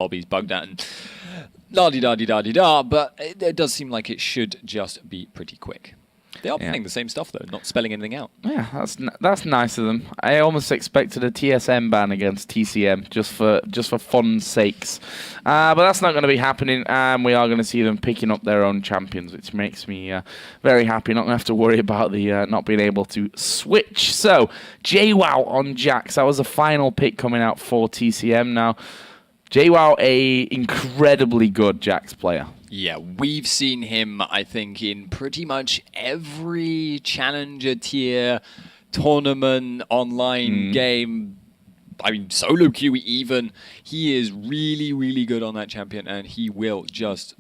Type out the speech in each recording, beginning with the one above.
obby's bugged out and la-di-da-di-da-di-da, but it does seem like it should just be pretty quick. They are playing the same stuff, though, not spelling anything out. Yeah, that's nice of them. I almost expected a TSM ban against TCM just for fun's sakes. But that's not going to be happening, and we are going to see them picking up their own champions, which makes me very happy. Not going to have to worry about the not being able to switch. So, JWoww on Jax. That was the final pick coming out for TCM. Now, JWoww, a incredibly good Jax player. Yeah, we've seen him, I think, in pretty much every challenger tier, tournament, online game. I mean, solo queue even. He is really, really good on that champion, and he will just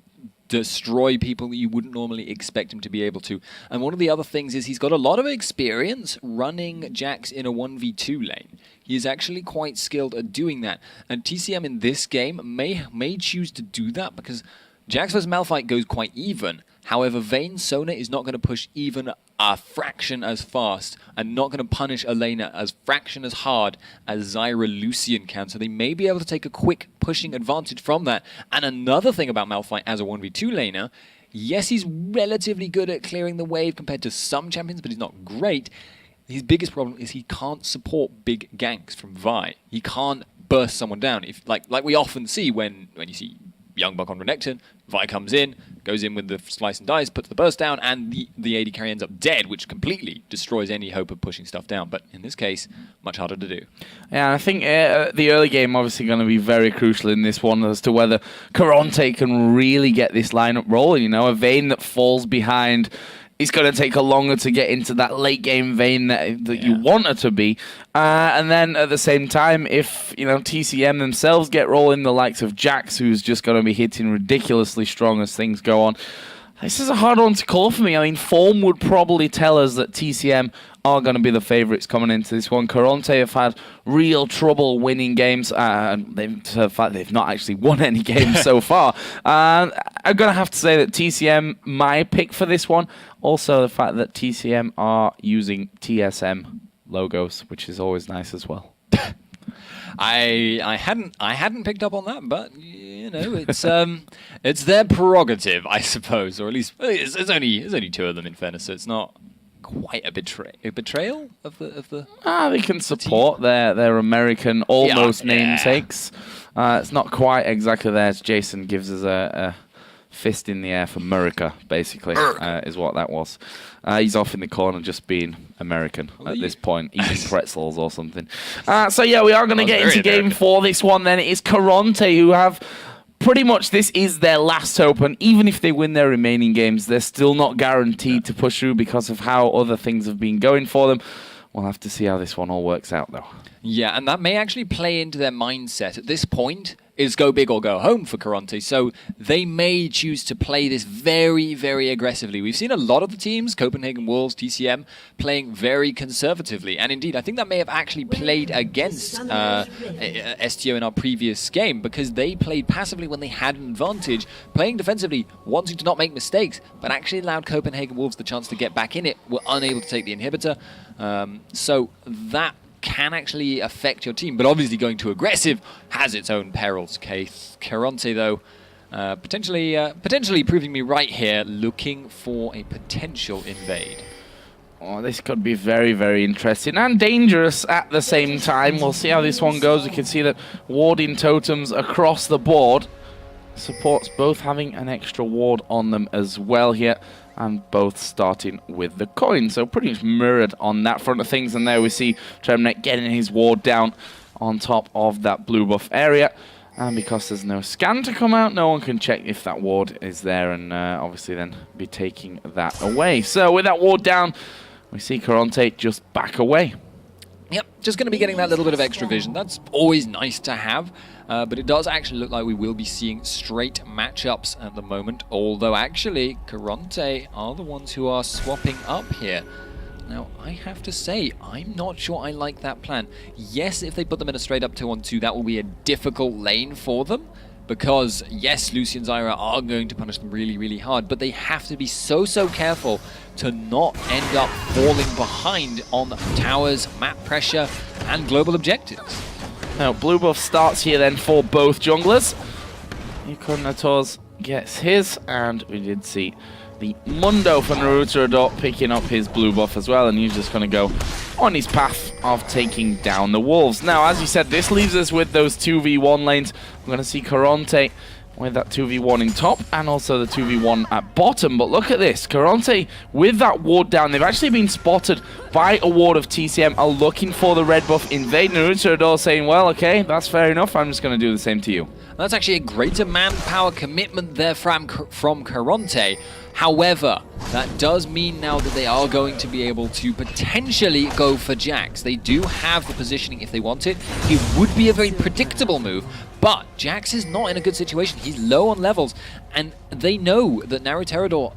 destroy people that you wouldn't normally expect him to be able to. And one of the other things is he's got a lot of experience running Jax in a 1v2 lane. He is actually quite skilled at doing that. And TCM in this game may choose to do that because Jax vs Malphite goes quite even. However, Vayne Sona is not going to push even a fraction as fast and not going to punish a laner as fraction as hard as Zyra Lucian can. So they may be able to take a quick pushing advantage from that. And another thing about Malphite as a 1v2 laner, yes, he's relatively good at clearing the wave compared to some champions, but he's not great. His biggest problem is he can't support big ganks from Vi. He can't burst someone down. If like we often see when you see Young Buck on Renekton, Vi comes in, goes in with the slice and dice, puts the burst down, and the AD carry ends up dead, which completely destroys any hope of pushing stuff down. But in this case, much harder to do. Yeah, and I think the early game obviously going to be very crucial in this one as to whether Karont3 can really get this lineup rolling. You know, a Vayne that falls behind, it's going to take her longer to get into that late game Vayne that you want her to be. And then at the same time, if TCM themselves get rolling, the likes of Jax, who's just going to be hitting ridiculously strong as things go on. This is a hard one to call for me. I mean, form would probably tell us that TCM are going to be the favourites coming into this one. Karont3 have had real trouble winning games. In fact, they've not actually won any games so far. I'm going to have to say that TCM, my pick for this one. Also, the fact that TCM are using TSM logos, which is always nice as well. I hadn't picked up on that, but it's their prerogative, I suppose, or at least it's only two of them in fairness, so it's not quite a betrayal of the. They can support their American almost namesakes. It's not quite exactly there as Jason gives us a fist in the air for America, basically, is what that was. He's off in the corner just being American at this point, eating pretzels or something. So yeah, we are going to get into game 4 this one then. It is Karont3 who have pretty much, this is their last hope, and even if they win their remaining games, they're still not guaranteed to push through because of how other things have been going for them. We'll have to see how this one all works out, though. Yeah, and that may actually play into their mindset. At this point, is go big or go home for Karont3, so they may choose to play this very, very aggressively. We've seen a lot of the teams, Copenhagen Wolves, TCM, playing very conservatively, and indeed, I think that may have actually played against STO in our previous game, because they played passively when they had an advantage, playing defensively, wanting to not make mistakes, but actually allowed Copenhagen Wolves the chance to get back in it, were unable to take the inhibitor, so that can actually affect your team, but obviously going too aggressive has its own perils. Karont3, though, potentially proving me right here, looking for a potential invade. Oh, this could be very, very interesting and dangerous at the same time. We'll see how this one goes. We can see that warding totems across the board supports both having an extra ward on them as well here, and both starting with the coin. So pretty much mirrored on that front of things. And there we see Tremnet getting his ward down on top of that blue buff area. And because there's no scan to come out, no one can check if that ward is there, and obviously then be taking that away. So with that ward down, we see Karont3 just back away. Yep, just going to be getting that little bit of extra vision. That's always nice to have, but it does actually look like we will be seeing straight matchups at the moment, although actually Karont3 are the ones who are swapping up here. Now, I have to say, I'm not sure I like that plan. Yes, if they put them in a straight up 2-on-2, that will be a difficult lane for them, because yes, Lucy and Zyra are going to punish them really, really hard, but they have to be so careful to not end up falling behind on towers, map pressure, and global objectives. Now, blue buff starts here then for both junglers. Karont3 gets his, and we did see the Mundo for Naruto picking up his blue buff as well, and he's just going to go on his path of taking down the wolves. Now, as you said, this leaves us with those 2v1 lanes. We're going to see Karont3 with that 2v1 in top and also the 2v1 at bottom. But look at this, Karont3 with that ward down. They've actually been spotted by a ward of TCM, are looking for the red buff. Invade Naruto saying, well, okay, that's fair enough. I'm just going to do the same to you. That's actually a greater manpower commitment there from Karont3. However, that does mean now that they are going to be able to potentially go for Jax. They do have the positioning if they want it. It would be a very predictable move, but Jax is not in a good situation. He's low on levels, and they know that Naruto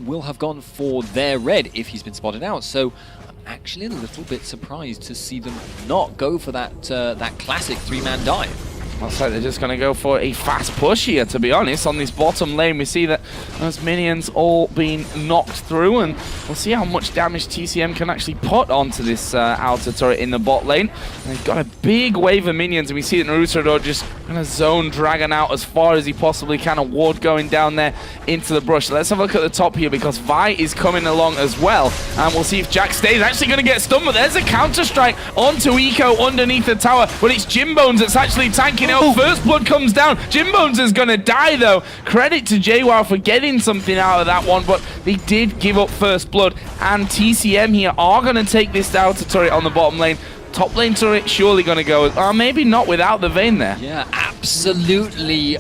will have gone for their red if he's been spotted out. So I'm actually a little bit surprised to see them not go for that that classic 3-man dive. Looks like they're just going to go for a fast push here, to be honest. On this bottom lane, we see that those minions all being knocked through, and we'll see how much damage TCM can actually put onto this outer turret in the bot lane. And they've got a big wave of minions, and we see that Naruto just going to zone Dragon out as far as he possibly can. A ward going down there into the brush. Let's have a look at the top here, because Vi is coming along as well. And we'll see if Jax stays. Actually going to get stunned, but there's a counter-strike onto Eco underneath the tower. But it's Jimbones that's actually tanking. First blood comes down. Jimbones is going to die, though. Credit to JWoww for getting something out of that one, but they did give up first blood. And TCM here are going to take this outer turret on the bottom lane. Top lane turret surely going to go, maybe not without the Vayne there. Yeah, absolutely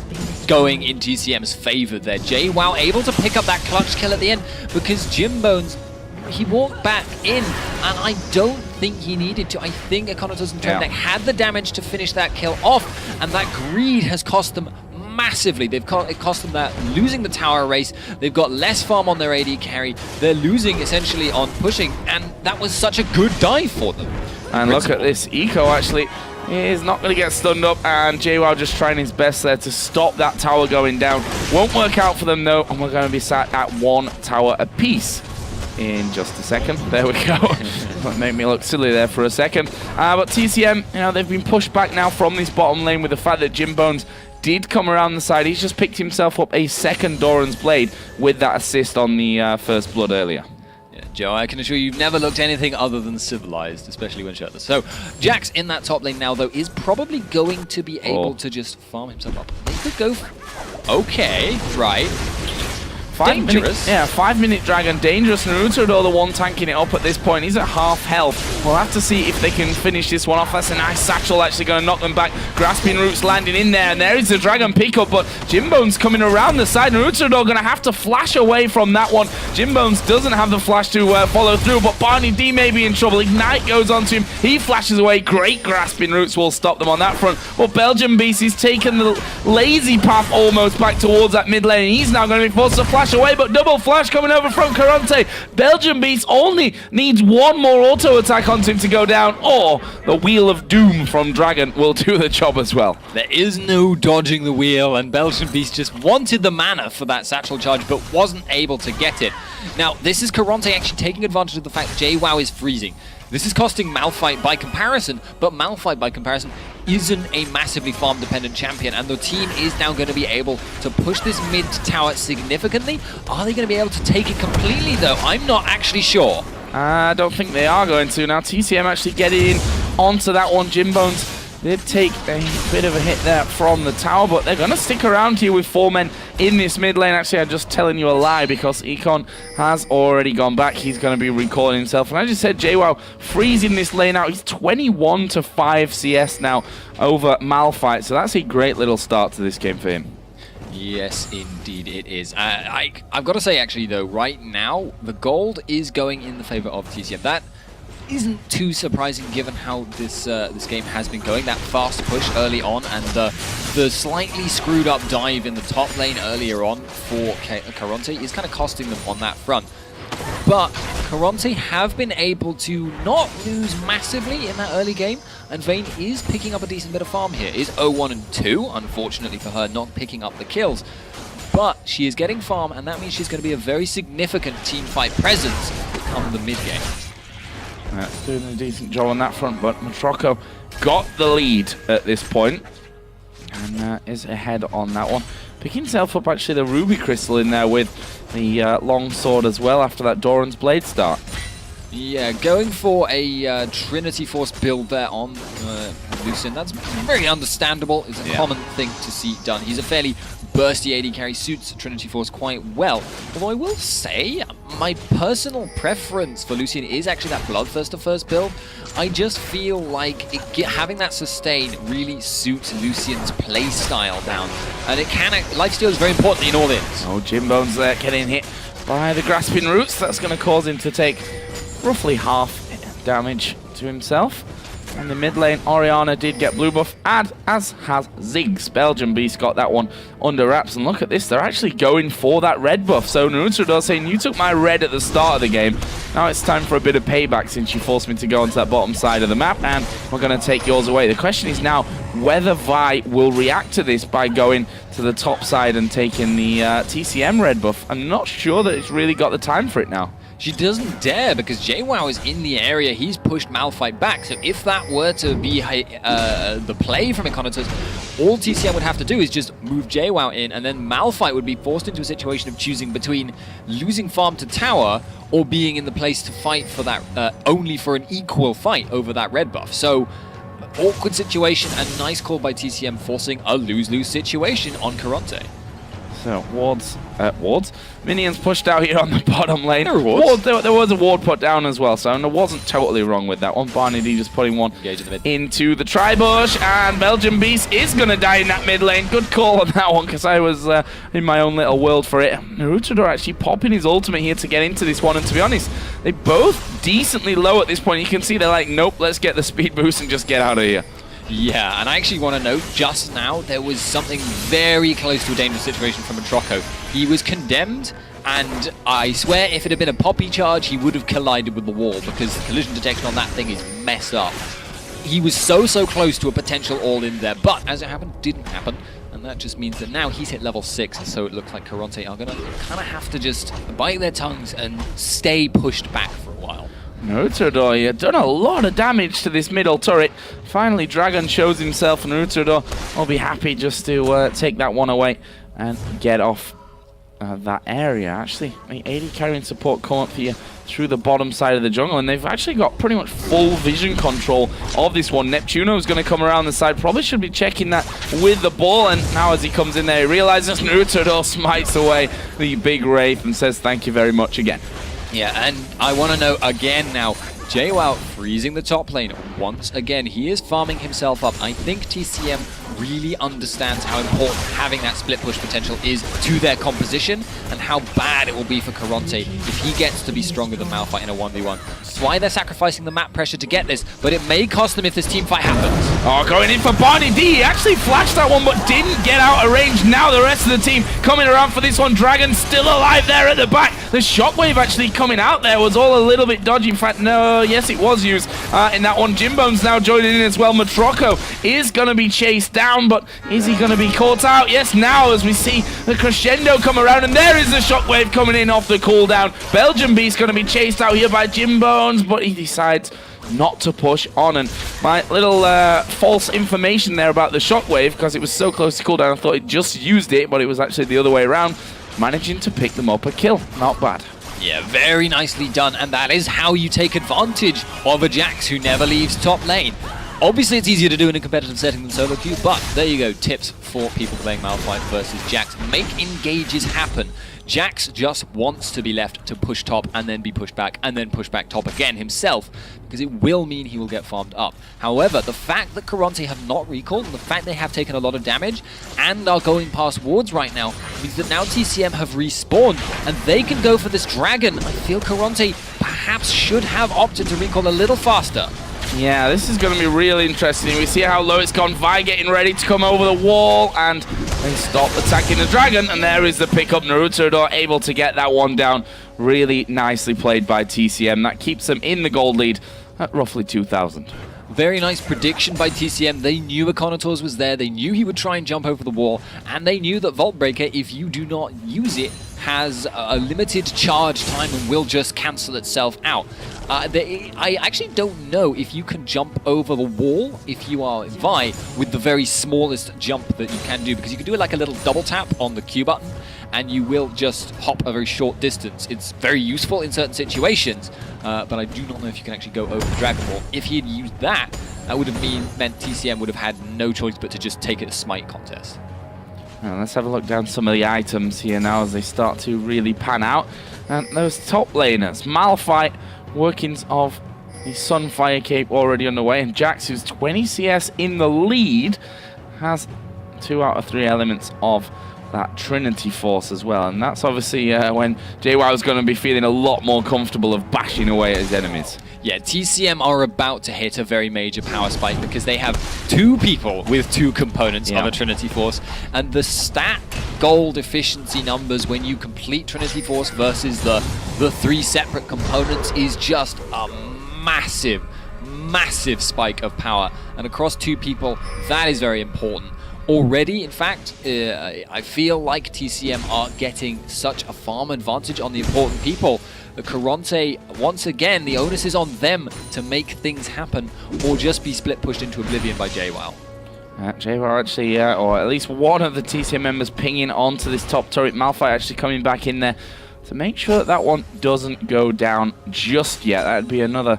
going in TCM's favor there. JWoww able to pick up that clutch kill at the end because Jimbones, he walked back in, and I don't think he needed to. I think Karont3 and Trendek had the damage to finish that kill off, and that greed has cost them massively. It cost them that losing the tower race. They've got less farm on their AD carry. They're losing essentially on pushing, and that was such a good dive for them. And look at this, Eco actually is not going to get stunned up, and JWoww just trying his best there to stop that tower going down. Won't work out for them though, and we're going to be sat at 1 tower apiece in just a second. There we go. That made me look silly there for a second. But TCM, they've been pushed back now from this bottom lane with the fact that Jimbones did come around the side. He's just picked himself up a second Doran's Blade with that assist on the first blood earlier. Yeah, Joe, I can assure you, you've never looked anything other than civilized, especially when shirtless. So, Jax in that top lane now, though, is probably going to be able to just farm himself up. They could go for... Okay, right. Dangerous. 5-minute Dragon. Dangerous. Naruto, the one tanking it up at this point. He's at half health. We'll have to see if they can finish this one off. That's a nice satchel actually going to knock them back. Grasping Roots landing in there, and there is the Dragon pickup, but Jimbones coming around the side. Naruto going to have to flash away from that one. Jimbones doesn't have the flash to follow through, but Barney D may be in trouble. Ignite goes onto him. He flashes away. Great Grasping Roots will stop them on that front. Well, Belgian Beast is taking the lazy path almost back towards that mid lane. He's now going to be forced to flash away, but double flash coming over from Karont3. Belgian Beast only needs one more auto attack onto him to go down, or the Wheel of Doom from Dragon will do the job as well. There is no dodging the wheel, and Belgian Beast just wanted the mana for that satchel charge, but wasn't able to get it. Now, this is Karont3 actually taking advantage of the fact JWoww is freezing. This is costing Malphite by comparison, but Malphite by comparison isn't a massively farm-dependent champion, and the team is now going to be able to push this mid tower significantly. Are they going to be able to take it completely, though? I'm not actually sure. I don't think they are going to. Now, TCM actually getting onto that one. Jimbones did take a bit of a hit there from the tower, but they're going to stick around here with 4 men in this mid lane. Actually, I'm just telling you a lie, because Econ has already gone back. He's going to be recalling himself. And I just said, JWoww freezing this lane out. He's 21-5 CS now over Malphite, so that's a great little start to this game for him. Yes, indeed it is. I've got to say, actually, though, right now, the gold is going in the favor of TCM. That isn't too surprising given how this game has been going. That fast push early on, and the slightly screwed up dive in the top lane earlier on for Karont3 is kind of costing them on that front. But Karont3 have been able to not lose massively in that early game, and Vayne is picking up a decent bit of farm here. Is 0-1-2, unfortunately for her, not picking up the kills. But she is getting farm, and that means she's going to be a very significant teamfight presence come the mid game. Doing a decent job on that front, but Matroko got the lead at this point and is ahead on that one. Picking himself up actually the Ruby Crystal in there with the long sword as well after that Doran's Blade start. Yeah, going for a Trinity Force build there on Lucian. That's very understandable. It's a common thing to see done. He's a fairly bursty AD carry, suits Trinity Force quite well. Although I will say, my personal preference for Lucian is actually that Bloodthirster first build. I just feel like having that sustain really suits Lucian's playstyle down. And it can, lifesteal is very important in all this. Oh, Jimbone's there getting hit by the Grasping Roots. That's going to cause him to take roughly half damage to himself. And the mid lane, Orianna did get blue buff, as has Ziggs. Belgian Beast got that one under wraps. And look at this, they're actually going for that red buff. So Naruto saying, you took my red at the start of the game. Now it's time for a bit of payback since you forced me to go onto that bottom side of the map. And we're going to take yours away. The question is now whether Vi will react to this by going to the top side and taking the TCM red buff. I'm not sure that it's really got the time for it now. She doesn't dare because JWoww is in the area. He's pushed Malphite back. So if that were to be the play from Karont3, all TCM would have to do is just move JWoww in, and then Malphite would be forced into a situation of choosing between losing farm to tower or being in the place to fight for that, only for an equal fight over that red buff. So awkward situation, and nice call by TCM forcing a lose-lose situation on Karont3. So, wards. Minions pushed out here on the bottom lane. There was a ward put down as well, so I wasn't totally wrong with that one. Barney D just putting one into the tri-bush, and Belgian Beast is going to die in that mid lane. Good call on that one, because I was in my own little world for it. Naruto actually popping his ultimate here to get into this one, and to be honest, they both decently low at this point. You can see they're like, nope, let's get the speed boost and just get out of here. Yeah, and I actually want to note, just now, there was something very close to a dangerous situation from Matroko. He was condemned, and I swear if it had been a Poppy charge, he would have collided with the wall, because the collision detection on that thing is messed up. He was so close to a potential all-in there, but as it happened, didn't happen. And that just means that now he's hit level 6, and so it looks like Karont3 are going to kind of have to just bite their tongues and stay pushed back for a while. Naruto, you've done a lot of damage to this middle turret. Finally, Dragon shows himself, and Naruto will be happy just to take that one away and get off that area. Actually, the AD carrying support come up here through the bottom side of the jungle, and they've actually got pretty much full vision control of this one. Neptuno's going to come around the side, probably should be checking that with the ball, and now as he comes in there, he realizes Naruto smites away the big Wraith and says thank you very much again. Yeah, and I want to know again now, JWoww freezing the top lane once again. He is farming himself up. I think TCM really understands how important having that split push potential is to their composition, and how bad it will be for Karont3 if he gets to be stronger than Malphite in a 1v1. That's why they're sacrificing the map pressure to get this, but it may cost them if this team fight happens. Oh, going in for Barney D. He actually flashed that one, but didn't get out of range. Now the rest of the team coming around for this one. Dragon still alive there at the back. The shockwave actually coming out there was all a little bit dodgy. In fact, no, yes, it was used in that one. Jimbone's now joining in as well. Matroko is going to be chased down, but is he going to be caught out? Yes, now as we see the crescendo come around, and there is the shockwave coming in off the cooldown. Belgian Beast going to be chased out here by Jimbones, but he decides not to push on. And my little false information there about the shockwave, because it was so close to cooldown, I thought it just used it, but it was actually the other way around. Managing to pick them up a kill. Not bad. Yeah, very nicely done, and that is how you take advantage of a Jax who never leaves top lane. Obviously, it's easier to do in a competitive setting than solo queue, but there you go, tips for people playing Malphite versus Jax. Make engages happen. Jax just wants to be left to push top and then be pushed back and then push back top again himself, because it will mean he will get farmed up. However, the fact that Karont3 have not recalled, and the fact they have taken a lot of damage and are going past wards right now, means that now TCM have respawned and they can go for this dragon. I feel Karont3 perhaps should have opted to recall a little faster. Yeah, this is going to be really interesting. We see how low it's gone. Vi getting ready to come over the wall, and they stop attacking the dragon, and there is the pickup. Naruto able to get that one down. Really nicely played by TCM. That keeps them in the gold lead at roughly 2,000. Very nice prediction by TCM. They knew Karont3 was there. They knew he would try and jump over the wall, and they knew that Vault Breaker, if you do not use it, has a limited charge time and will just cancel itself out. I actually don't know if you can jump over the wall if you are Vi with the very smallest jump that you can do, because you can do it like a little double tap on the Q button and you will just hop a very short distance. It's very useful in certain situations, but I do not know if you can actually go over the Dragon Ball. If he had used that, that would have meant TCM would have had no choice but to just take it a smite contest. Now, let's have a look down some of the items here now as they start to really pan out. And those top laners, Malphite, workings of the Sunfire Cape already underway, and Jax, who's 20 CS in the lead, has 2 out of 3 elements of that Trinity Force as well. And that's obviously when JWoww is going to be feeling a lot more comfortable of bashing away at his enemies. Yeah, TCM are about to hit a very major power spike because they have 2 people with 2 components of a Trinity Force, and the stat gold efficiency numbers when you complete Trinity Force versus the 3 separate components is just a massive spike of power, and across 2 people that is very important. Already, in fact, I feel like TCM are getting such a farm advantage on the important people. Karont3, once again, the onus is on them to make things happen or just be split pushed into oblivion by JWoww. JWoww actually, or at least one of the TCM members pinging onto this top turret. Malphite actually coming back in there to make sure that that one doesn't go down just yet. That'd be another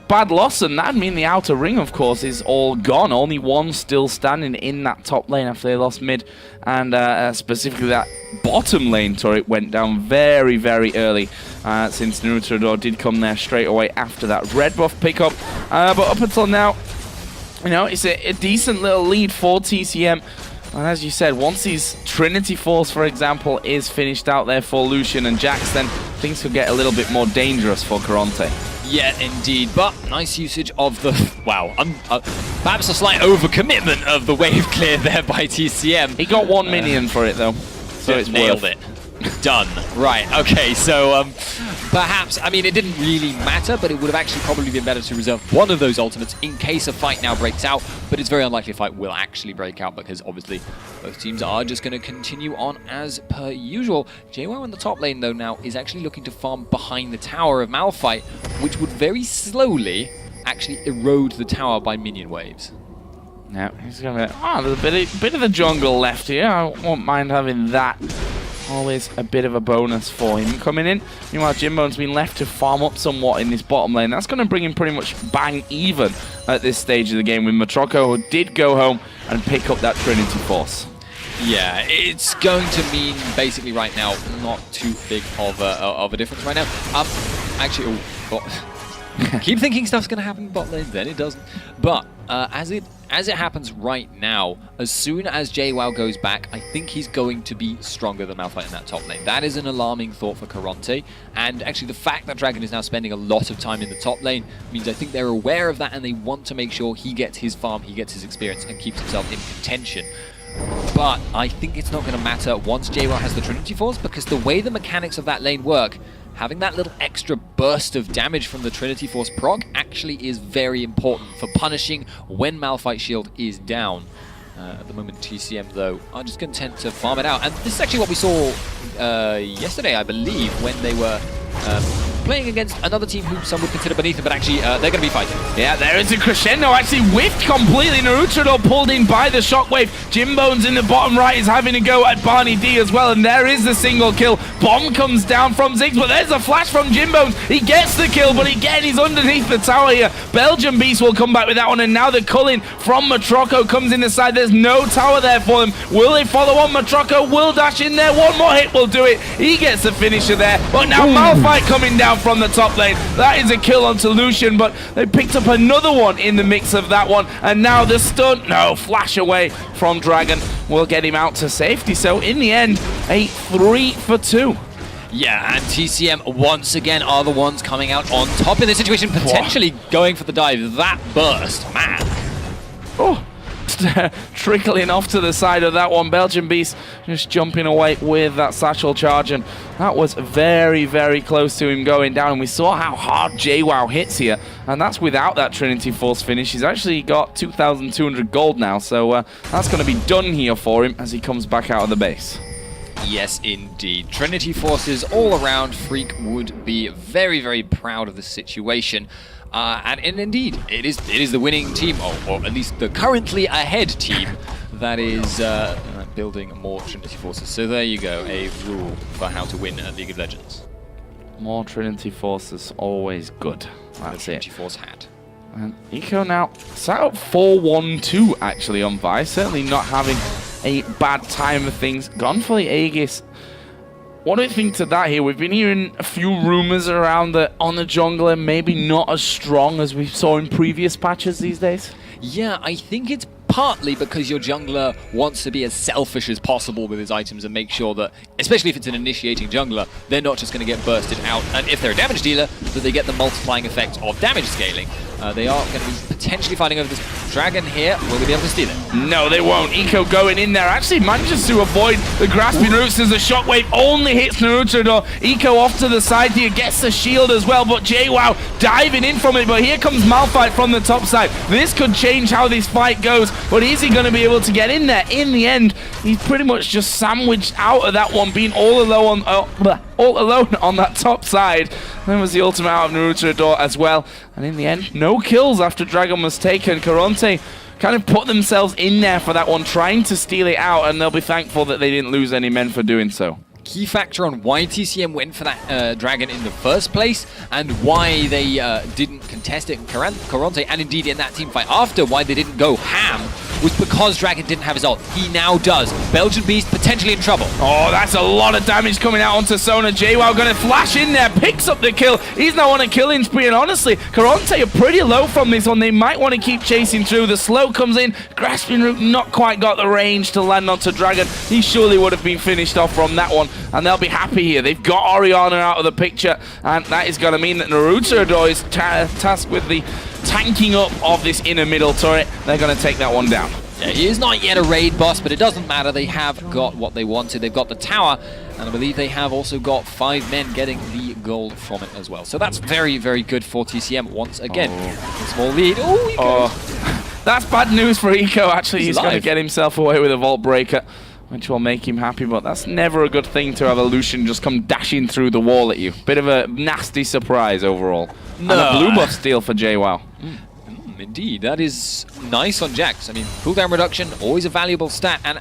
bad loss, and that'd mean the outer ring, of course, is all gone. Only one still standing in that top lane after they lost mid, and specifically that bottom lane turret went down very, very early, since Naruto did come there straight away after that red buff pickup. But up until now, you know, it's a decent little lead for TCM. And as you said, once his Trinity Force, for example, is finished out there for Lucian and Jax, then things could get a little bit more dangerous for Karont3. Yeah, indeed, but nice usage of the... Wow, perhaps a slight overcommitment of the wave clear there by TCM. He got 1 minion for it, though, so it's nailed worth it. Done. Right, okay, so perhaps, I mean, it didn't really matter, but it would have actually probably been better to reserve one of those ultimates in case a fight now breaks out, but it's very unlikely a fight will actually break out because obviously both teams are just going to continue on as per usual. JWoww in the top lane, though, now is actually looking to farm behind the tower of Malphite, which would very slowly actually erode the tower by minion waves. Yeah, he's going to... there's a bit of the jungle left here. I won't mind having that. Always a bit of a bonus for him coming in. Meanwhile, Jimbone's been left to farm up somewhat in this bottom lane. That's going to bring him pretty much bang even at this stage of the game with Matroko, who did go home and pick up that Trinity Force. Yeah, it's going to mean basically right now not too big of a difference right now. Actually, keep thinking stuff's going to happen in bot lane, then it doesn't. But as it happens right now, as soon as JWoww goes back, I think he's going to be stronger than Malphite in that top lane. That is an alarming thought for Karont3, and actually the fact that Dragon is now spending a lot of time in the top lane means I think they're aware of that and they want to make sure he gets his farm, he gets his experience, and keeps himself in contention. But I think it's not going to matter once JWoww has the Trinity Force, because the way the mechanics of that lane work, having that little extra burst of damage from the Trinity Force proc actually is very important for punishing when Malphite's shield is down. At the moment, TCM, though, are just content to farm it out. And this is actually what we saw yesterday, I believe, when they were playing against another team who some would consider beneath them, but actually they're going to be fighting. Yeah, there is a crescendo, actually whiffed completely. Naruto pulled in by the shockwave. Jimbone's in the bottom right is having a go at Barney D as well, and there is the single kill. Bomb comes down from Ziggs, but there's a flash from Jimbones. He gets the kill, but again, he's underneath the tower here. Belgian Beast will come back with that one, and now the culling from Matroko comes in the side. There's no tower there for them. Will they follow on? Matroko will dash in there. One more hit will do it. He gets the finisher there, but now Malphite coming down from the top lane. That is a kill onto Lucian, but they picked up another one in the mix of that one, and now the stun, no, flash away from Dragon will get him out to safety. So in the end, a 3 for 2. Yeah, and TCM once again are the ones coming out on top in this situation, potentially going for the dive. That burst, man. Oh, trickling off to the side of that one. Belgian Beast just jumping away with that satchel charge, and that was very, very close to him going down. And we saw how hard JWoww hits here, and that's without that Trinity Force finish. He's actually got 2,200 gold now, so that's going to be done here for him as he comes back out of the base. Yes, indeed. Trinity Forces all around. Freak would be very, very proud of the situation. And indeed, it is the winning team, or at least the currently ahead team, that is building more Trinity Forces. So there you go, a rule for how to win at League of Legends. More Trinity Forces, always good. That's Trinity it. Force hat. And Eco now sat up 4-1-2 actually on Vi. Certainly not having a bad time of things. Gone for the Aegis. What do you think to that here? We've been hearing a few rumors around that on the jungler, maybe not as strong as we saw in previous patches these days. Yeah, I think it's partly because your jungler wants to be as selfish as possible with his items and make sure that, especially if it's an initiating jungler, they're not just going to get bursted out. And if they're a damage dealer, that they get the multiplying effect of damage scaling. They are going to be potentially fighting over this dragon here. Will they be able to steal it? No, they won't. Eco going in there actually manages to avoid the grasping roots as the shockwave only hits Naruto. Eco off to the side here, gets the shield as well, but JWoww diving in from it. But here comes Malphite from the top side. This could change how this fight goes, but is he going to be able to get in there? In the end, he's pretty much just sandwiched out of that one, being all alone on that top side. Then was the ultimate out of Naruto as well. And in the end, no kills after Dragon was taken. Karont3 kind of put themselves in there for that one, trying to steal it out, and they'll be thankful that they didn't lose any men for doing so. Key factor on why TCM went for that dragon in the first place, and why they didn't contest it in Karont3, and indeed in that team fight after, why they didn't go ham, was because Dragon didn't have his ult. He now does. Belgian Beast potentially in trouble. Oh, that's a lot of damage coming out onto Sona. JWoww going to flash in there, picks up the kill. He's now on a killing spree, and honestly, Karont3 are pretty low from this one. They might want to keep chasing through. The slow comes in. Grasping Root not quite got the range to land onto Dragon. He surely would have been finished off from that one, and they'll be happy here. They've got Orianna out of the picture, and that is going to mean that Naruto is tasked with the tanking up of this inner middle turret. They're going to take that one down. Yeah, he is not yet a raid boss, but it doesn't matter. They have got what they wanted. They've got the tower, and I believe they have also got 5 men getting the gold from it as well. So that's very, very good for TCM once again. A small lead. That's bad news for Eco, actually. He's going to alive. get himself away with a Vault Breaker, which will make him happy, but that's never a good thing to have a Lucian just come dashing through the wall at you. Bit of a nasty surprise overall. No. And a blue buff steal for JWoww. Indeed, that is nice on Jax. I mean, cooldown reduction, always a valuable stat, and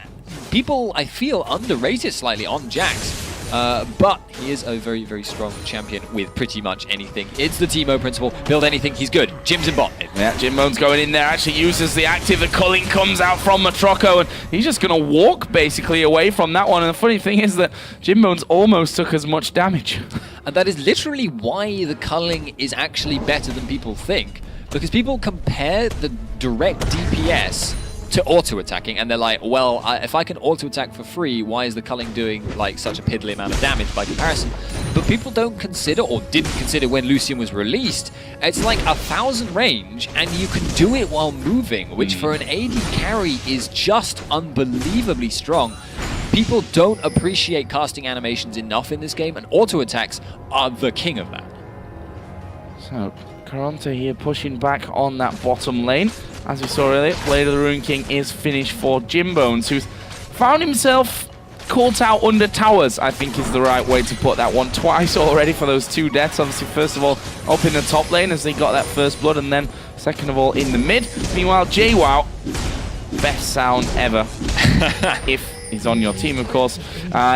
people, I feel, underrated slightly on Jax. But he is a very, very strong champion with pretty much anything. It's the Teemo principle. Build anything, he's good. Jim's in bot. Yeah, Jimbone's going in there, actually uses the active. The culling comes out from Matroco, and he's just going to walk, basically, away from that one. And the funny thing is that Jimbone's almost took as much damage. And that is literally why the culling is actually better than people think. Because people compare the direct DPS to auto-attacking, and they're like, well, if I can auto-attack for free, why is the culling doing like such a piddly amount of damage by comparison? But people don't consider, or didn't consider when Lucian was released, it's like 1,000 range, and you can do it while moving, which for an AD carry is just unbelievably strong. People don't appreciate casting animations enough in this game, and auto-attacks are the king of that. So, Karont3 here pushing back on that bottom lane. As we saw earlier, Blade of the Rune King is finished for Jimbones, who's found himself caught out under towers, I think is the right way to put that one. Twice already for those 2 deaths. Obviously, first of all, up in the top lane as they got that first blood, and then second of all in the mid. Meanwhile, JWoww, best sound ever, if he's on your team, of course,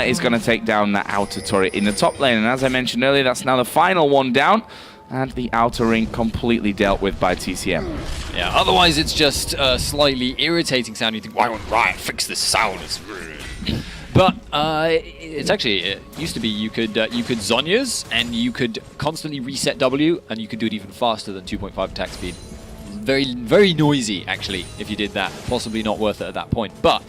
is going to take down that outer turret in the top lane. And as I mentioned earlier, that's now the final one down. And the outer ring completely dealt with by TCM. Yeah, otherwise it's just a slightly irritating sound. You think, why won't Riot fix this sound? But it's actually, it used to be you could Zhonya's, and you could constantly reset W, and you could do it even faster than 2.5 attack speed. Very, very noisy, actually, if you did that. Possibly not worth it at that point. But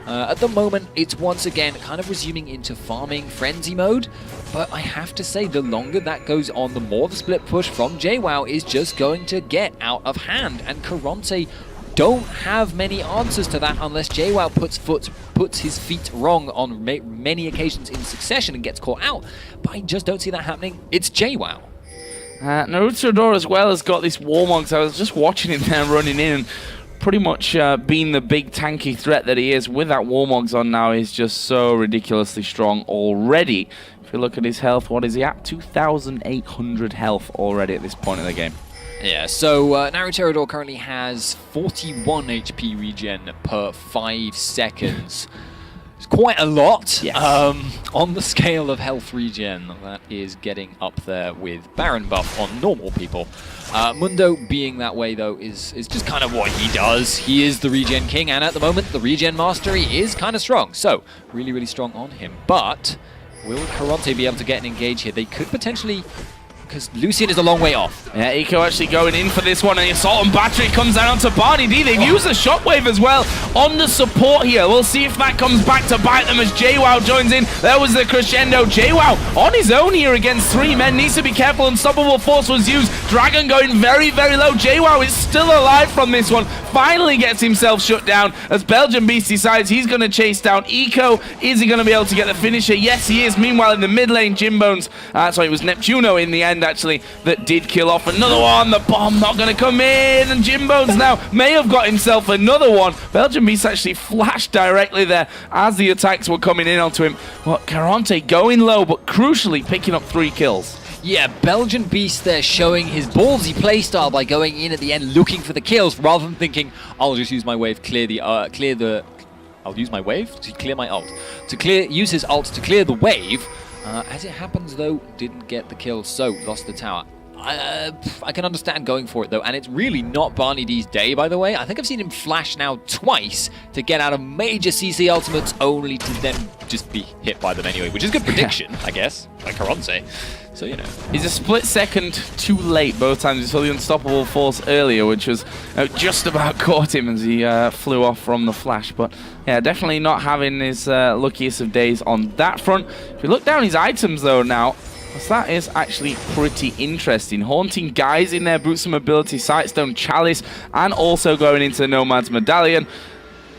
at the moment, it's once again kind of resuming into farming frenzy mode. But I have to say, the longer that goes on, the more the split push from JWoww is just going to get out of hand. And Karont3 don't have many answers to that unless JWoww puts his feet wrong on many occasions in succession and gets caught out. But I just don't see that happening. It's JWoww. Naruto as well has got this Warmog. I was just watching him there running in. pretty much being the big tanky threat that he is with that Warmogs on now is just so ridiculously strong already. If you look at his health, what is he at? 2,800 health already at this point in the game. Yeah, so Naruterodor currently has 41 HP regen per 5 seconds. It's quite a lot. Yes. On the scale of health regen, that is getting up there with Baron buff on normal people. Mundo being that way, though, is just kind of what he does. He is the regen king, and at the moment, the regen mastery is kind of strong. So, really, really strong on him. But will Karont3 be able to get an engage here? They could potentially... because Lucian is a long way off. Yeah, Eco actually going in for this one, and the Assault and Battery comes down onto Barney D. They've used the Shockwave as well on the support here. We'll see if that comes back to bite them as JWoww joins in. There was the crescendo. JWoww on his own here against 3 men. Needs to be careful. Unstoppable Force was used. Dragon going very, very low. JWoww is still alive from this one. Finally gets himself shut down as Belgian Beast decides he's going to chase down Eco. Is he going to be able to get the finisher? Yes, he is. Meanwhile, in the mid lane, Jimbones, sorry, it was Neptuno in the end, actually, that did kill off another one. The bomb not going to come in, and Jimbones now may have got himself another one. Belgian Beast actually flashed directly there as the attacks were coming in onto him. Well, Karont3 going low, but crucially picking up 3 kills. Yeah, Belgian Beast there showing his ballsy playstyle by going in at the end looking for the kills rather than thinking, I'll just use my wave, I'll use my wave to clear my ult. Use his ult to clear the wave. As it happens, though, didn't get the kill, so lost the tower. I can understand going for it, though, and it's really not Barney D's day, by the way. I think I've seen him flash now twice to get out of major CC ultimates, only to then just be hit by them anyway, which is good prediction, I guess, by Karont3. So, you know. He's a split second too late both times. He saw the Unstoppable Force earlier, which was just about caught him as he flew off from the flash. But, yeah, definitely not having his luckiest of days on that front. If you look down his items, though, now, so that is actually pretty interesting. Haunting Guys in there, Boots of Mobility, Sightstone, Chalice, and also going into the Nomad's Medallion.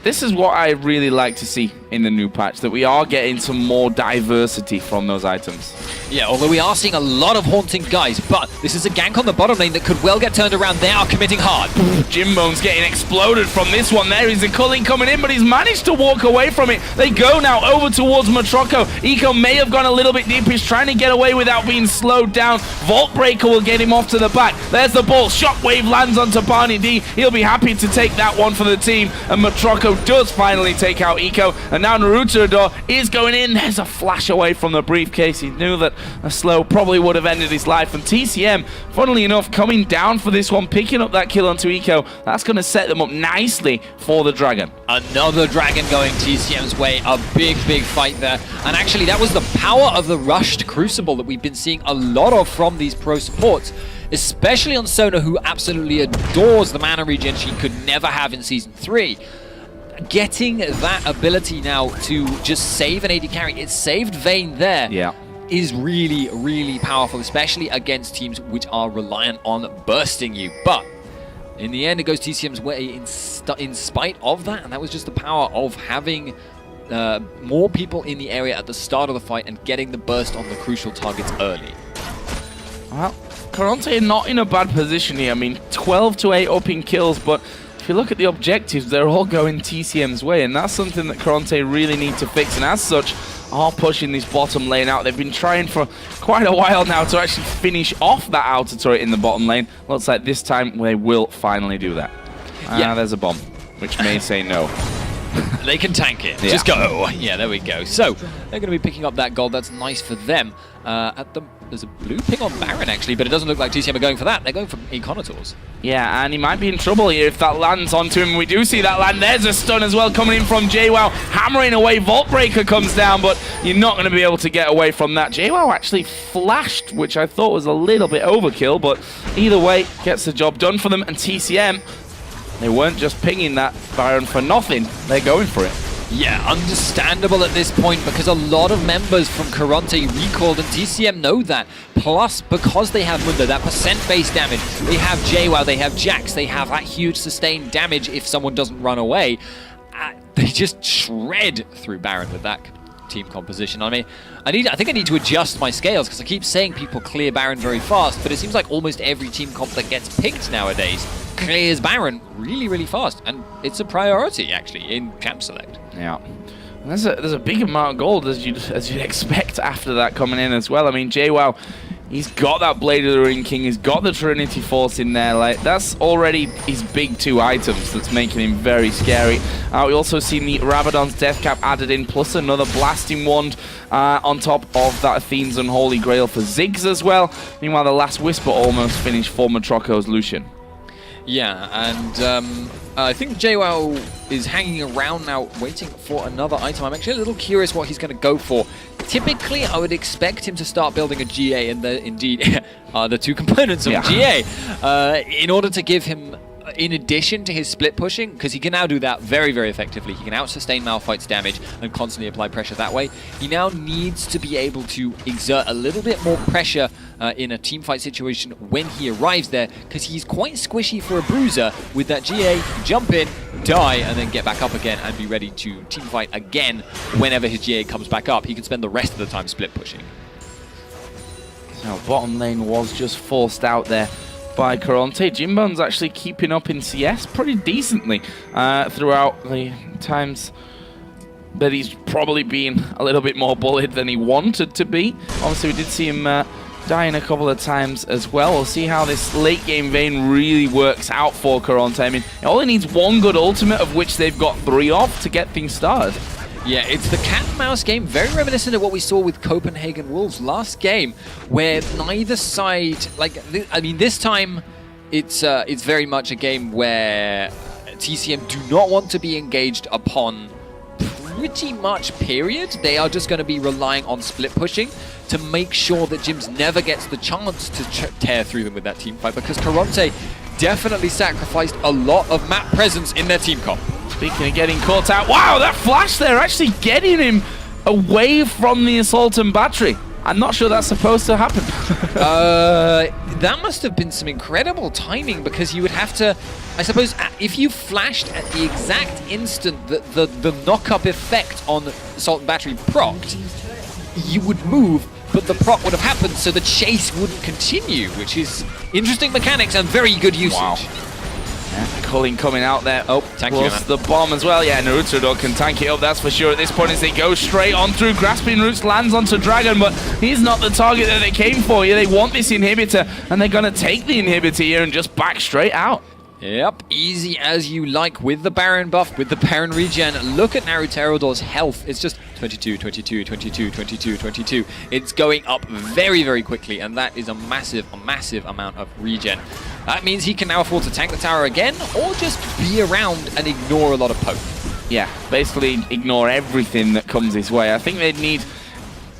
This is what I really like to see in the new patch, that we are getting some more diversity from those items. Yeah, although we are seeing a lot of Haunting Guys, but this is a gank on the bottom lane that could well get turned around. They are committing hard. Jimbone's getting exploded from this one. There is a culling coming in, but he's managed to walk away from it. They go now over towards Matroco. Eco may have gone a little bit deep. He's trying to get away without being slowed down. Vault Breaker will get him off to the back. There's the ball. Shockwave lands onto Barney D. He'll be happy to take that one for the team, and Matroco does finally take out Eco, and now Naruterodor is going in. There's a flash away from the briefcase. He knew that a slow probably would have ended his life, and TCM, funnily enough, coming down for this one, picking up that kill onto Eco. That's going to set them up nicely for the Dragon. Another Dragon going TCM's way. A big, big fight there. And actually, that was the power of the rushed Crucible that we've been seeing a lot of from these pro supports, especially on Sona, who absolutely adores the mana regen she could never have in Season 3. Getting that ability now to just save an AD carry, it saved Vayne there. Yeah. Is really, really powerful, especially against teams which are reliant on bursting you. But in the end, it goes TCM's way in spite of that, and that was just the power of having more people in the area at the start of the fight and getting the burst on the crucial targets early. Well, Karont3 not in a bad position here. I mean, 12 to 8 up in kills, but if you look at the objectives, they're all going TCM's way, and that's something that Karont3 really need to fix, and as such, are pushing this bottom lane out. They've been trying for quite a while now to actually finish off that outer turret in the bottom lane. Looks like this time they will finally do that. Yeah, there's a bomb, which may say no. They can tank it. Yeah. Just go. Yeah, there we go. So, they're going to be picking up that gold. That's nice for them. There's a blue ping on Baron, actually, but it doesn't look like TCM are going for that. They're going for Econators. Yeah, and he might be in trouble here if that lands onto him. We do see that land. There's a stun as well coming in from JWoww. Hammering away. Vault Breaker comes down, but you're not going to be able to get away from that. JWoww actually flashed, which I thought was a little bit overkill, but either way, gets the job done for them. And TCM, they weren't just pinging that Baron for nothing. They're going for it. Yeah, understandable at this point because a lot of members from Karont3 recalled, and TCM know that. Plus, because they have Mundo, that percent-based damage, they have JWoww, they have Jax, they have that huge sustained damage if someone doesn't run away. They just shred through Baron with that team composition. I mean, I think I need to adjust my scales because I keep saying people clear Baron very fast, but it seems like almost every team comp that gets picked nowadays clears Baron really, really fast. And it's a priority, actually, in Champ Select. Yeah. There's a big amount of gold as you'd expect after that coming in as well. I mean, JWoww, he's got that Blade of the Ring King, he's got the Trinity Force in there. Like, that's already his big 2 items that's making him very scary. We also seen the Rabadon's Death Cap added in, plus another Blasting Wand on top of that Athene's Unholy Grail for Ziggs as well. Meanwhile, the Last Whisper almost finished for Matroko's Lucian. Yeah, and I think JWoww is hanging around now waiting for another item. I'm actually a little curious what he's going to go for. Typically, I would expect him to start building a GA, and there indeed are the 2 components of GA, in order to give him, in addition to his split pushing, because he can now do that very, very effectively. He can out-sustain Malphite's damage and constantly apply pressure that way. He now needs to be able to exert a little bit more pressure in a teamfight situation when he arrives there, because he's quite squishy for a bruiser with that GA. Jump in, die, and then get back up again and be ready to teamfight again whenever his GA comes back up. He can spend the rest of the time split pushing. So bottom lane was just forced out there by Karont3. Jimbone's actually keeping up in CS pretty decently throughout the times that he's probably been a little bit more bullied than he wanted to be. Obviously, we did see him dying a couple of times as well. We'll see how this late game Vayne really works out for Karont3. I mean, it only needs 1 good ultimate, of which they've got 3 of, to get things started. Yeah, it's the cat and mouse game, very reminiscent of what we saw with Copenhagen Wolves last game, where neither side, this time it's very much a game where TCM do not want to be engaged upon pretty much, period. They are just going to be relying on split pushing to make sure that Jims never gets the chance to tear through them with that team fight, because Karont3 definitely sacrificed a lot of map presence in their team comp. Speaking of getting caught out, wow, that flash there actually getting him away from the assault and battery. I'm not sure that's supposed to happen. That must have been some incredible timing, because you would have to, I suppose, if you flashed at the exact instant that the knock-up effect on assault and battery procced, you would move, but the proc would have happened, so the chase wouldn't continue, which is interesting mechanics and very good usage. Wow. Yeah, Culling coming out there. Oh, tank plus the bomb as well. Yeah, Naruto can tank it up, that's for sure at this point, as they go straight on through. Grasping Roots lands onto Dragon, but he's not the target that they came for. Yeah, they want this inhibitor, and they're going to take the inhibitor here and just back straight out. Yep, easy as you like with the Baron buff, with the Baron regen. Look at Naruterodor's health. It's just 22, 22, 22, 22, 22. It's going up very, very quickly, and that is a massive amount of regen. That means he can now afford to tank the tower again, or just be around and ignore a lot of poke. Yeah, basically ignore everything that comes his way. I think they'd need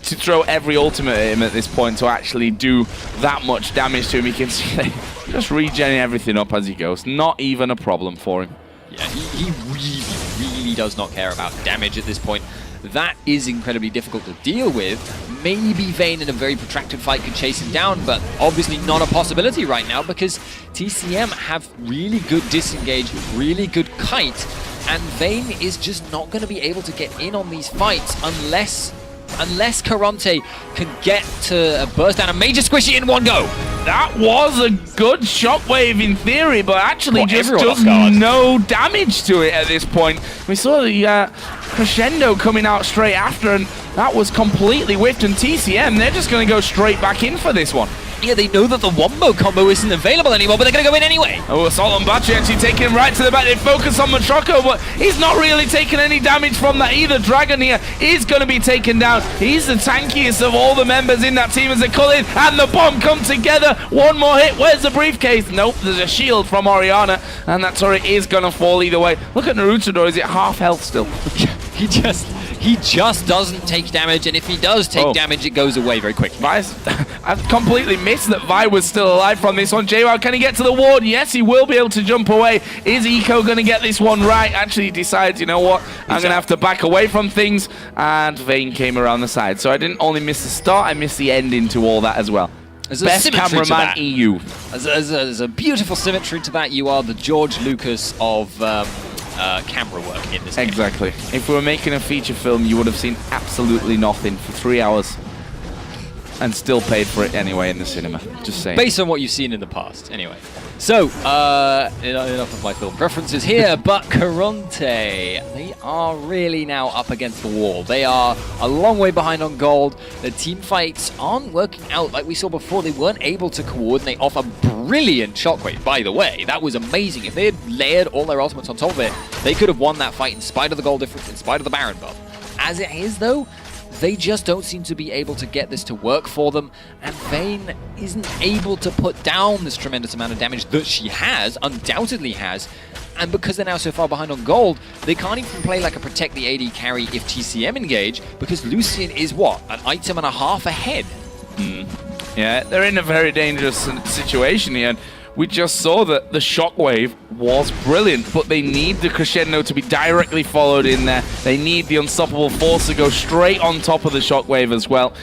to throw every ultimate at him at this point to actually do that much damage to him. You can see just regenerating everything up as he goes. Not even a problem for him. Yeah, he really does not care about damage at this point. That is incredibly difficult to deal with. Maybe Vayne in a very protracted fight could chase him down, but obviously not a possibility right now, because TCM have really good disengage, really good kite, and Vayne is just not going to be able to get in on these fights unless Karont3 can get to burst down a major squishy in one go. That was a good shockwave in theory, but actually just does no damage to it at this point. We saw the crescendo coming out straight after, and that was completely whiffed, and TCM, they're just going to go straight back in for this one. Yeah, they know that the Wombo combo isn't available anymore, but they're going to go in anyway. Oh, Assault and Battery actually taking him right to the back. They focus on Matroko, but he's not really taking any damage from that either. Dragon here is going to be taken down. He's the tankiest of all the members in that team as they call in, and the bomb come together. One more hit. Where's the briefcase? Nope, there's a shield from Orianna, and that turret is going to fall either way. Look at Naruto, is it half health still? He just doesn't take damage, and if he does take damage, it goes away very quickly. I've completely missed that Vi was still alive from this one. JWoww, can he get to the ward? Yes, he will be able to jump away. Is Eco going to get this one right? Actually, he decides, you know what, I'm going to have to back away from things, and Vayne came around the side. So I didn't only miss the start, I missed the ending to all that as well. Best cameraman EU. There's a beautiful symmetry to that. You are the George Lucas of camera work in this game. Exactly. If we were making a feature film, you would have seen absolutely nothing for 3 hours. and still paid for it anyway in the cinema. Just saying. Based on what you've seen in the past, anyway. So, enough of my film preferences here, but Karont3, they are really now up against the wall. They are a long way behind on gold. The team fights aren't working out like we saw before. They weren't able to coordinate off a brilliant shockwave, by the way. That was amazing. If they had layered all their ultimates on top of it, they could have won that fight in spite of the gold difference, in spite of the Baron buff. As it is, though, they just don't seem to be able to get this to work for them, and Vayne isn't able to put down this tremendous amount of damage that she has, undoubtedly has, and because they're now so far behind on gold, they can't even play like a protect the AD carry if TCM engage, because Lucian is what? An item and a half ahead. Yeah, they're in a very dangerous situation here. We just saw that the shockwave was brilliant, but they need the crescendo to be directly followed in there. They need the unstoppable force to go straight on top of the shockwave as well.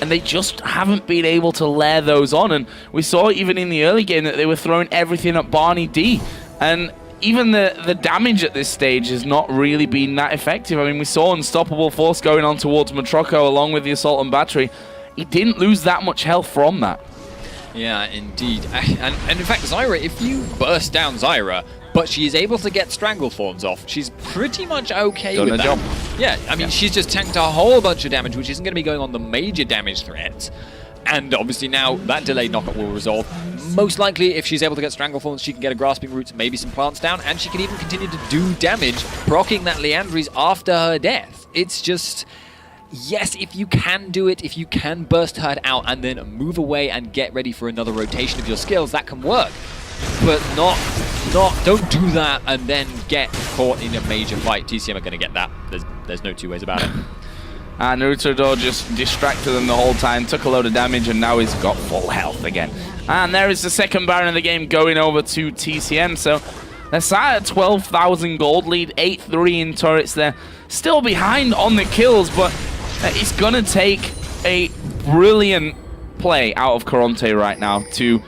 And they just haven't been able to layer those on. And we saw even in the early game that they were throwing everything at Barney D. And even the damage at this stage has not really been that effective. I mean, we saw unstoppable force going on towards Matroko along with the assault and battery. He didn't lose that much health from that. Yeah, indeed. And in fact, Zyra, if you burst down Zyra, but she is able to get Strangleforms off, she's pretty much okay with that. Job. Yeah, I mean, she's just tanked a whole bunch of damage, which isn't going to be going on the major damage threats. And obviously now that delayed knockup will resolve. Most likely, if she's able to get Strangleforms, she can get a Grasping Roots, maybe some plants down, and she can even continue to do damage, proccing that Liandry's after her death. It's just... Yes, if you can do it, if you can burst her out and then move away and get ready for another rotation of your skills, that can work. But don't do that and then get caught in a major fight. TCM are going to get that. There's no two ways about it. And Naruto just distracted them the whole time, took a load of damage, and now he's got full health again. And there is the second Baron of the game going over to TCM. So they're sat at 12,000 gold lead, 8-3 in turrets. They're still behind on the kills, but it's going to take a brilliant play out of Karont3 right now to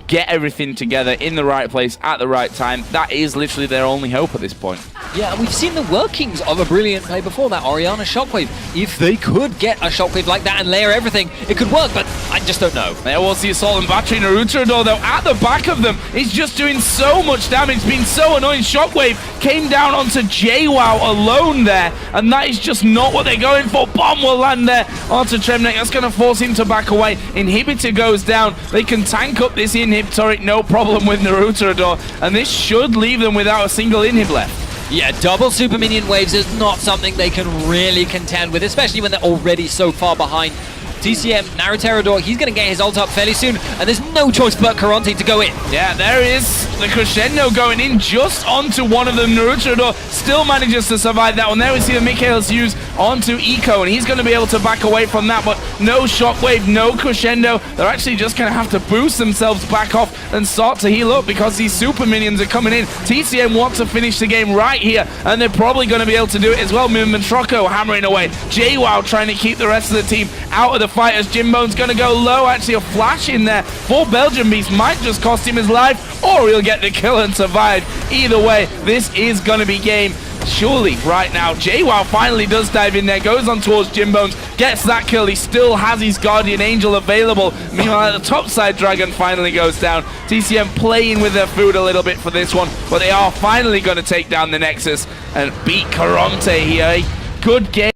get everything together in the right place at the right time. That is literally their only hope at this point. Yeah, we've seen the workings of a brilliant play before, that Orianna Shockwave. If they could get a Shockwave like that and layer everything, it could work, but I just don't know. There was the assault and battery. Naruto, though, at the back of them, is just doing so much damage, being so annoying. Shockwave came down onto JWoww alone there, and that is just not what they're going for. Bomb will land there onto Tremnek. That's going to force him to back away. Inhibitor goes down. They can tank up this inhib turret, no problem with Naruto, and this should leave them without a single inhib left. Yeah, double super minion waves is not something they can really contend with, especially when they're already so far behind. TCM, Naruterador, he's going to get his ult up fairly soon, and there's no choice but Karont3 to go in. Yeah, there is the crescendo going in just onto one of them. Naruterador still manages to survive that one. There we see the Mikhail's use onto Eco, and he's going to be able to back away from that, but no shockwave, no crescendo. They're actually just going to have to boost themselves back off and start to heal up because these super minions are coming in. TCM want to finish the game right here, and they're probably going to be able to do it as well. Matroko hammering away. JWoww trying to keep the rest of the team out of the fight as Jimbone's going to go low. Actually, a flash in there for Belgian Beast might just cost him his life, or he'll get the kill and survive. Either way, this is going to be game. Surely, right now, JWoww finally does dive in there, goes on towards Jimbones, gets that kill. He still has his Guardian Angel available. Meanwhile, the top side Dragon finally goes down. TCM playing with their food a little bit for this one, but they are finally going to take down the Nexus and beat Karont3 here. Good game.